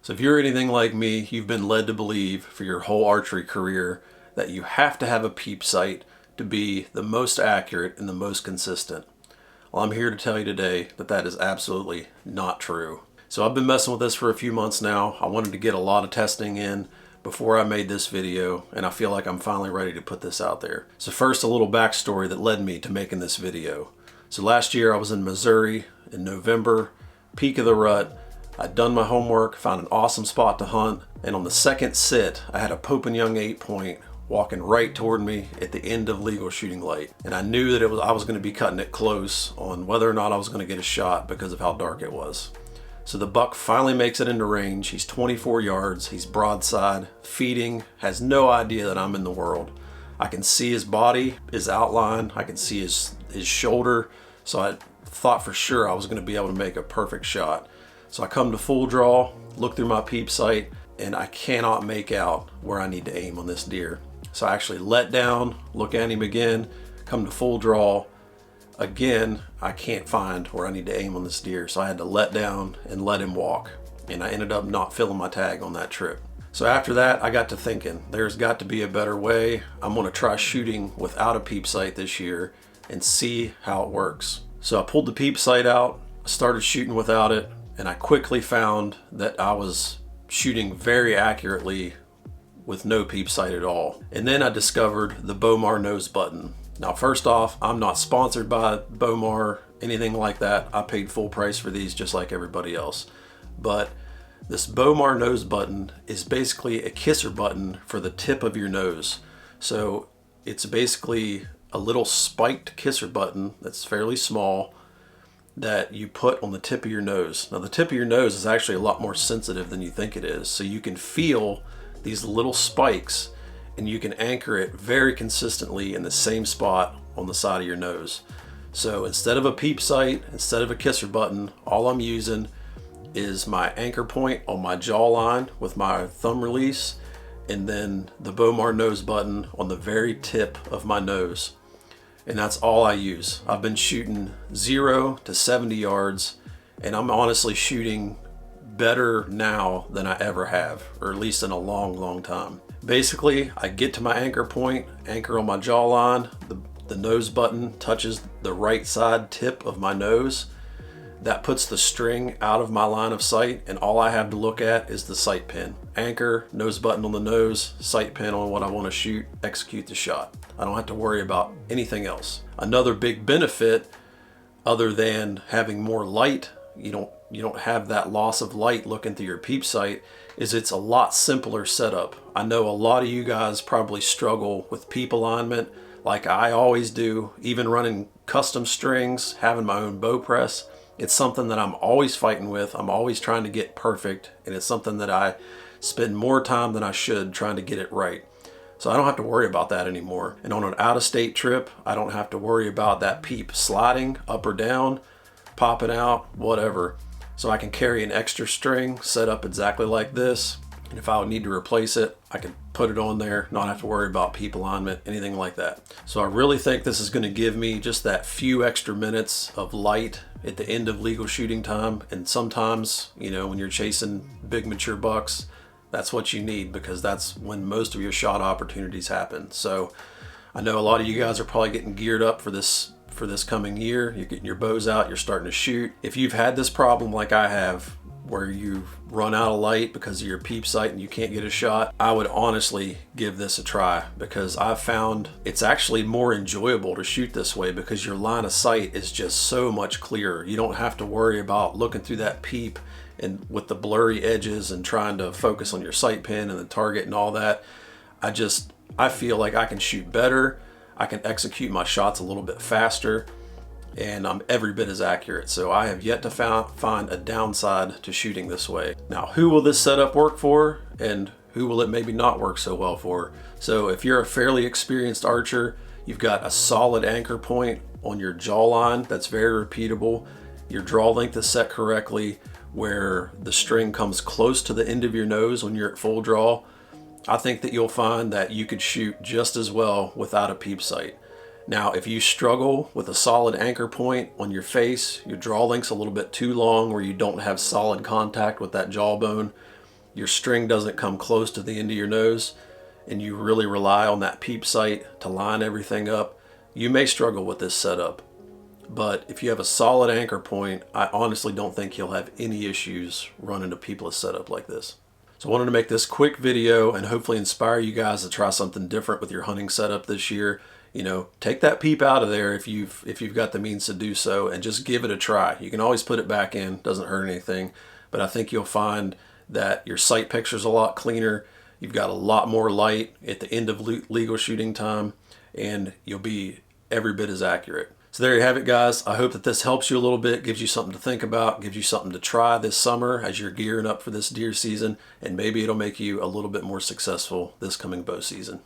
So if you're anything like me, you've been led to believe for your whole archery career that you have to have a peep sight to be the most accurate and the most consistent. Well, I'm here to tell you today that that is absolutely not true. So I've been messing with this for a few months now. I wanted to get a lot of testing in before I made this video, and I feel like I'm finally ready to put this out there. So first, a little backstory that led me to making this video. So last year I was in Missouri in November, peak of the rut. I'd done my homework, found an awesome spot to hunt, and on the second sit, I had a Pope and Young 8-point walking right toward me at the end of legal shooting light. And I knew that I was going to be cutting it close on whether or not I was going to get a shot because of how dark it was. So the buck finally makes it into range. He's 24 yards, he's broadside, feeding, has no idea that I'm in the world. I can see his body, his outline, I can see his shoulder, so I thought for sure I was going to be able to make a perfect shot. So I come to full draw, look through my peep sight, and I cannot make out where I need to aim on this deer. So I actually let down, look at him again, come to full draw. Again, I can't find where I need to aim on this deer, so I had to let down and let him walk. And I ended up not filling my tag on that trip. So after that, I got to thinking, there's got to be a better way. I'm gonna try shooting without a peep sight this year and see how it works. So I pulled the peep sight out, started shooting without it, and I quickly found that I was shooting very accurately with no peep sight at all. And then I discovered the Bowmar nose button. Now, first off, I'm not sponsored by Bowmar, anything like that. I paid full price for these just like everybody else. But this Bowmar nose button is basically a kisser button for the tip of your nose. So it's basically a little spiked kisser button that's fairly small that you put on the tip of your nose. Now the tip of your nose is actually a lot more sensitive than you think it is. So you can feel these little spikes and you can anchor it very consistently in the same spot on the side of your nose. So instead of a peep sight, instead of a kisser button, all I'm using is my anchor point on my jawline with my thumb release, and then the Bowmar nose button on the very tip of my nose. And that's all I use. I've been shooting 0 to 70 yards, and I'm honestly shooting better now than I ever have, or at least in a long time. Basically, I get to my anchor point, anchor on my jawline, the nose button touches the right side tip of my nose. That puts the string out of my line of sight, and all I have to look at is the sight pin. Anchor, nose button on the nose, sight pin on what I want to shoot, execute the shot. I don't have to worry about anything else. Another big benefit, other than having more light, you don't have that loss of light looking through your peep sight, is it's a lot simpler setup. I know a lot of you guys probably struggle with peep alignment like I always do, even running custom strings, having my own bow press. It's something that I'm always fighting with. I'm always trying to get perfect, and it's something that I spend more time than I should trying to get it right. So I don't have to worry about that anymore. And on an out-of-state trip, I don't have to worry about that peep sliding up or down, popping out, whatever. So I can carry an extra string set up exactly like this. And if I would need to replace it, I can put it on there, not have to worry about peep alignment, anything like that. So I really think this is going to give me just that few extra minutes of light at the end of legal shooting time. And sometimes, when you're chasing big mature bucks, that's what you need, because that's when most of your shot opportunities happen. So I know a lot of you guys are probably getting geared up for this coming year. You're getting your bows out, you're starting to shoot. If you've had this problem like I have, where you've run out of light because of your peep sight and you can't get a shot, I would honestly give this a try, because I've found it's actually more enjoyable to shoot this way because your line of sight is just so much clearer. You don't have to worry about looking through that peep and with the blurry edges and trying to focus on your sight pin and the target and all that. I feel like I can shoot better. I can execute my shots a little bit faster, and I'm every bit as accurate. So I have yet to find a downside to shooting this way. Now, who will this setup work for, and who will it maybe not work so well for? So if you're a fairly experienced archer, you've got a solid anchor point on your jawline that's very repeatable, your draw length is set correctly, where the string comes close to the end of your nose when you're at full draw, I think that you'll find that you could shoot just as well without a peep sight. Now, if you struggle with a solid anchor point on your face, your draw length's a little bit too long where you don't have solid contact with that jawbone, your string doesn't come close to the end of your nose, and you really rely on that peep sight to line everything up, you may struggle with this setup. But if you have a solid anchor point, I honestly don't think you'll have any issues running a peepless setup like this. So I wanted to make this quick video and hopefully inspire you guys to try something different with your hunting setup this year. You know, take that peep out of there if you've got the means to do so, and just give it a try. You can always put it back in, doesn't hurt anything, but I think you'll find that your sight picture's a lot cleaner. You've got a lot more light at the end of legal shooting time, and you'll be every bit as accurate. So there you have it, guys. I hope that this helps you a little bit, gives you something to think about, gives you something to try this summer as you're gearing up for this deer season, and maybe it'll make you a little bit more successful this coming bow season.